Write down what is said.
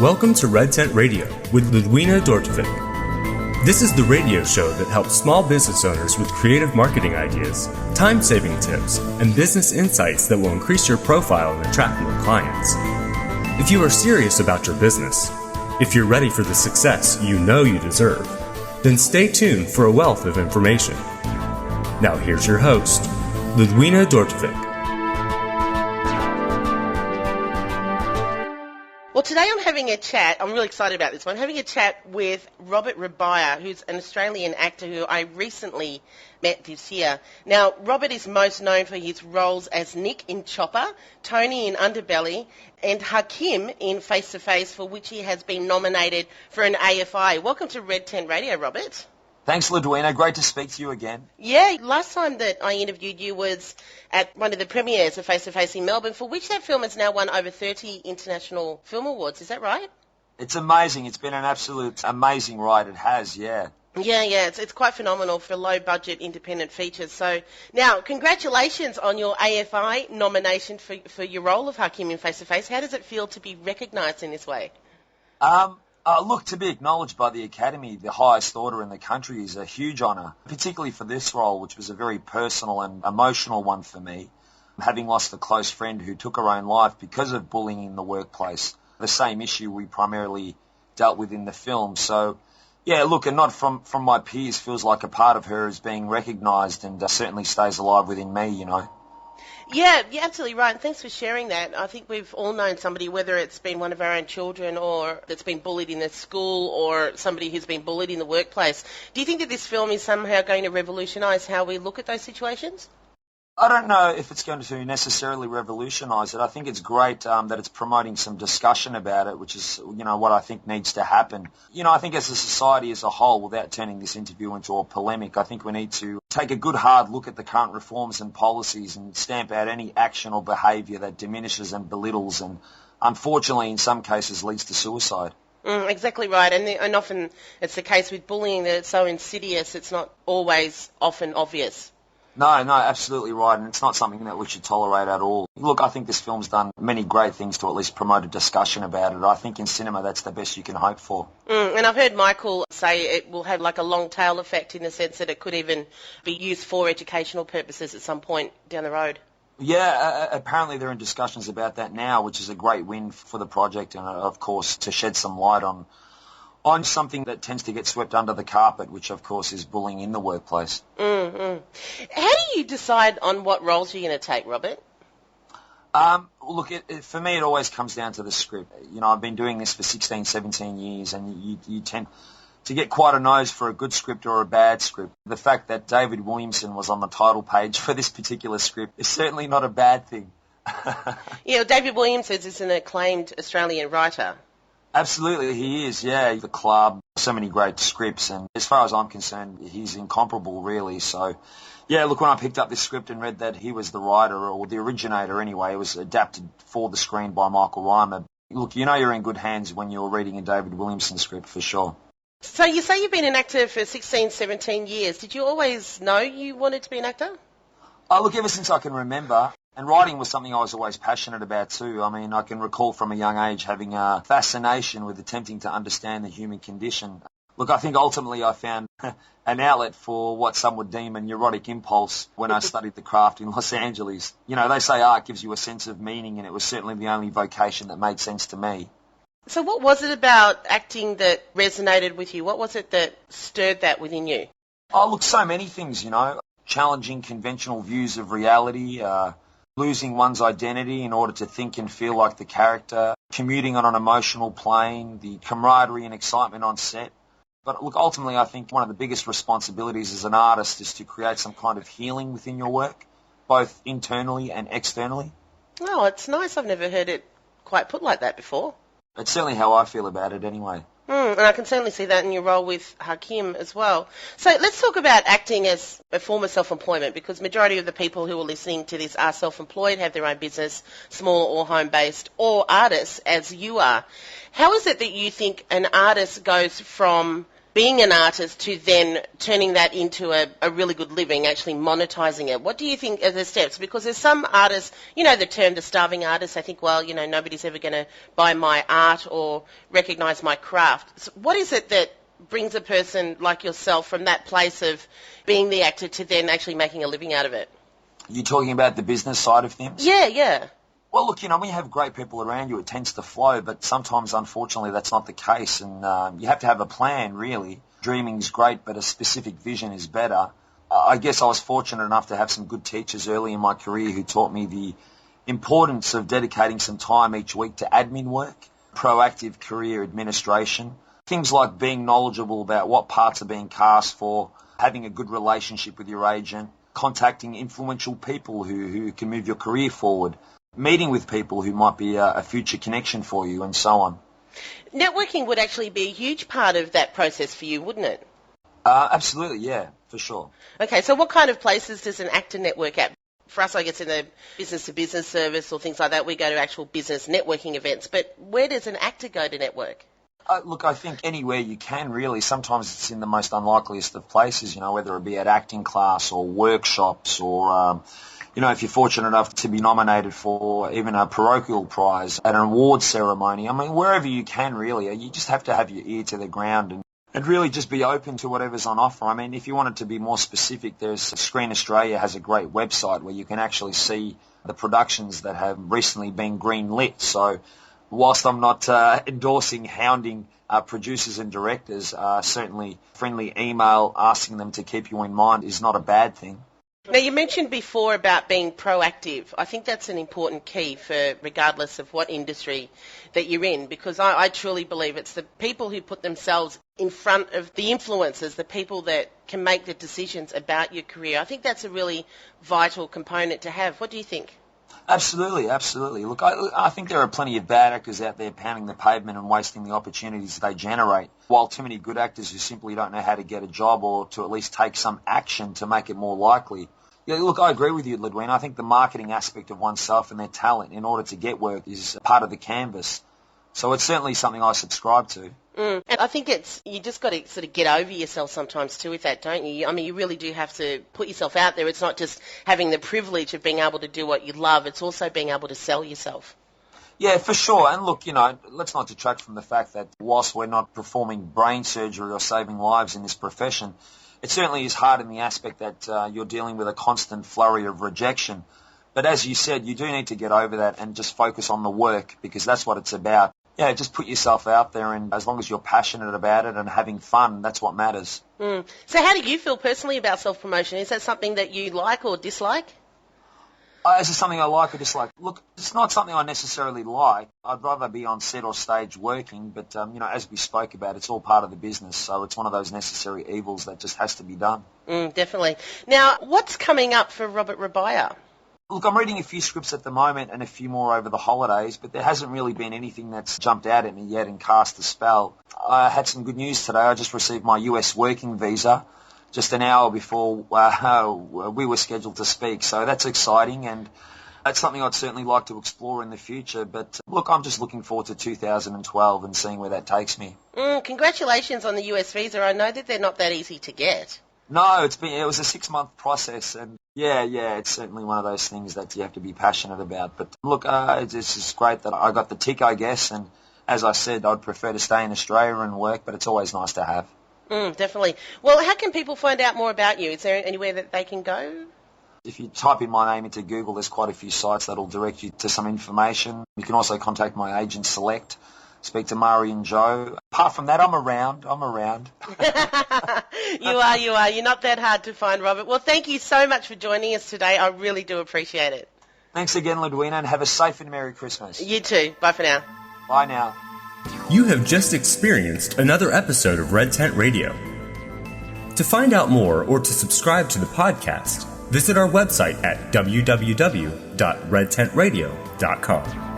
Welcome to Red Tent Radio with Ludwina Dortovic. This is the radio show that helps small business owners with creative marketing ideas, time-saving tips, and business insights that will increase your profile and attract more clients. If you are serious about your business, if you're ready for the success you know you deserve, then stay tuned for a wealth of information. Now here's your host, Ludwina Dortovic. Well, today I'm having a chat. I'm really excited about this one. I'm having a chat with Robert Rabiah, who's an Australian actor who I recently met this year. Now, Robert is most known for his roles as Nick in Chopper, Tony in Underbelly, and Hakim in Face to Face, for which he has been nominated for an AFI. Welcome to Red Tent Radio, Robert. Thanks, Ludwina. Great to speak to you again. Yeah, last time that I interviewed you was at one of the premieres of Face to Face in Melbourne, for which that film has now won over 30 international film awards. Is that right? It's amazing. It's been an absolute amazing ride. It has, yeah. Yeah, it's quite phenomenal for low-budget independent features. So now, congratulations on your AFI nomination for your role of Hakim in Face to Face. How does it feel to be recognised in this way? Look, to be acknowledged by the Academy, the highest order in the country, is a huge honour, particularly for this role, which was a very personal and emotional one for me, having lost a close friend who took her own life because of bullying in the workplace, the same issue we primarily dealt with in the film. So, yeah, look, and not from my peers, feels like a part of her is being recognised and certainly stays alive within me, you know. Yeah, you're absolutely right, and thanks for sharing that. I think we've all known somebody, whether it's been one of our own children or that's been bullied in a school or somebody who's been bullied in the workplace. Do you think that this film is somehow going to revolutionise how we look at those situations? I don't know if it's going to necessarily revolutionise it. I think it's great that it's promoting some discussion about it, which is, you know, what I think needs to happen. You know, I think as a society as a whole, without turning this interview into a polemic, I think we need to take a good hard look at the current reforms and policies and stamp out any action or behaviour that diminishes and belittles and, unfortunately, in some cases leads to suicide. Exactly right, and often it's the case with bullying that it's so insidious, it's not always often obvious. No, absolutely right, and it's not something that we should tolerate at all. Look, I think this film's done many great things to at least promote a discussion about it. I think in cinema that's the best you can hope for. And I've heard Michael say it will have like a long tail effect in the sense that it could even be used for educational purposes at some point down the road. Yeah, apparently they're in discussions about that now, which is a great win for the project and, of course, to shed some light on something that tends to get swept under the carpet, which, of course, is bullying in the workplace. How do you decide on what roles you're going to take, Robert? Look, for me, it always comes down to the script. You know, I've been doing this for 16, 17 years, and you tend to get quite a nose for a good script or a bad script. The fact that David Williamson was on the title page for this particular script is certainly not a bad thing. Yeah, David Williamson is an acclaimed Australian writer. Absolutely, he is, yeah. The Club, so many great scripts, and as far as I'm concerned, he's incomparable, really. So, yeah, look, when I picked up this script and read that he was the writer, or the originator anyway, it was adapted for the screen by Michael Rymer. Look, you know you're in good hands when you're reading a David Williamson script, for sure. So you say you've been an actor for 16, 17 years. Did you always know you wanted to be an actor? Oh, look, ever since I can remember. And writing was something I was always passionate about too. I mean, I can recall from a young age having a fascination with attempting to understand the human condition. Look, I think ultimately I found an outlet for what some would deem a neurotic impulse when I studied the craft in Los Angeles. You know, they say art gives you a sense of meaning, and it was certainly the only vocation that made sense to me. So what was it about acting that resonated with you? What was it that stirred that within you? Oh, look, so many things, you know. Challenging conventional views of reality, losing one's identity in order to think and feel like the character, commuting on an emotional plane, the camaraderie and excitement on set. But look, ultimately I think one of the biggest responsibilities as an artist is to create some kind of healing within your work, both internally and externally. Oh, it's nice. I've never heard it quite put like that before. It's certainly how I feel about it anyway. And I can certainly see that in your role with Hakim as well. So let's talk about acting as a form of self-employment, because majority of the people who are listening to this are self-employed, have their own business, small or home-based, or artists, as you are. How is it that you think an artist goes from being an artist to then turning that into a really good living, actually monetising it. What do you think are the steps? Because there's some artists, you know, the term the starving artist, they think, well, you know, nobody's ever going to buy my art or recognise my craft. So what is it that brings a person like yourself from that place of being the actor to then actually making a living out of it? You're talking about the business side of things? Yeah. Well, look, you know, when you have great people around you, it tends to flow, but sometimes, unfortunately, that's not the case, and you have to have a plan, really. Dreaming's great, but a specific vision is better. I guess I was fortunate enough to have some good teachers early in my career who taught me the importance of dedicating some time each week to admin work, proactive career administration, things like being knowledgeable about what parts are being cast for, having a good relationship with your agent, contacting influential people who can move your career forward, meeting with people who might be a future connection for you, and so on. Networking would actually be a huge part of that process for you, wouldn't it? Absolutely, yeah, for sure. Okay, so what kind of places does an actor network at? For us, I guess in the business-to-business service or things like that, we go to actual business networking events. But where does an actor go to network? Look, I think anywhere you can, really. Sometimes it's in the most unlikeliest of places, you know, whether it be at acting class or workshops or, you know, if you're fortunate enough to be nominated for even a parochial prize at an awards ceremony. I mean, wherever you can, really. You just have to have your ear to the ground and really just be open to whatever's on offer. I mean, if you wanted to be more specific, there's Screen Australia has a great website where you can actually see the productions that have recently been green-lit. So whilst I'm not endorsing hounding producers and directors, certainly friendly email asking them to keep you in mind is not a bad thing. Now, you mentioned before about being proactive. I think that's an important key for regardless of what industry that you're in, because I truly believe it's the people who put themselves in front of the influencers, the people that can make the decisions about your career. I think that's a really vital component to have. What do you think? Absolutely. Look, I think there are plenty of bad actors out there pounding the pavement and wasting the opportunities they generate, while too many good actors who simply don't know how to get a job or to at least take some action to make it more likely. Yeah, look, I agree with you, Ludwina. I think the marketing aspect of oneself and their talent in order to get work is part of the canvas. So it's certainly something I subscribe to. And I think you just got to sort of get over yourself sometimes too with that, don't you? I mean, you really do have to put yourself out there. It's not just having the privilege of being able to do what you love. It's also being able to sell yourself. Yeah, for sure. And look, you know, let's not detract from the fact that whilst we're not performing brain surgery or saving lives in this profession, it certainly is hard in the aspect that you're dealing with a constant flurry of rejection. But as you said, you do need to get over that and just focus on the work, because that's what it's about. Yeah, just put yourself out there, and as long as you're passionate about it and having fun, that's what matters. So how do you feel personally about self-promotion? Is that something that you like or dislike? Is it something I like or dislike? Look, it's not something I necessarily like. I'd rather be on set or stage working, but, you know, as we spoke about, it's all part of the business, so it's one of those necessary evils that just has to be done. Definitely. Now, what's coming up for Robert Rabiah? Look, I'm reading a few scripts at the moment and a few more over the holidays, but there hasn't really been anything that's jumped out at me yet and cast a spell. I had some good news today. I just received my US working visa just an hour before we were scheduled to speak, so that's exciting, and that's something I'd certainly like to explore in the future. But look, I'm just looking forward to 2012 and seeing where that takes me. Congratulations on the US visa. I know that they're not that easy to get. No, it was a 6-month process, and yeah, it's certainly one of those things that you have to be passionate about. But look, it's just great that I got the tick, I guess, and as I said, I'd prefer to stay in Australia and work, but it's always nice to have. Definitely. Well, how can people find out more about you? Is there anywhere that they can go? If you type in my name into Google, there's quite a few sites that'll direct you to some information. You can also contact my agent, Select, speak to Mari and Joe. Apart from that, I'm around. You are. You're not that hard to find, Robert. Well, thank you so much for joining us today. I really do appreciate it. Thanks again, Ludwina, and have a safe and Merry Christmas. You too. Bye for now. Bye now. You have just experienced another episode of Red Tent Radio. To find out more or to subscribe to the podcast, visit our website at www.redtentradio.com.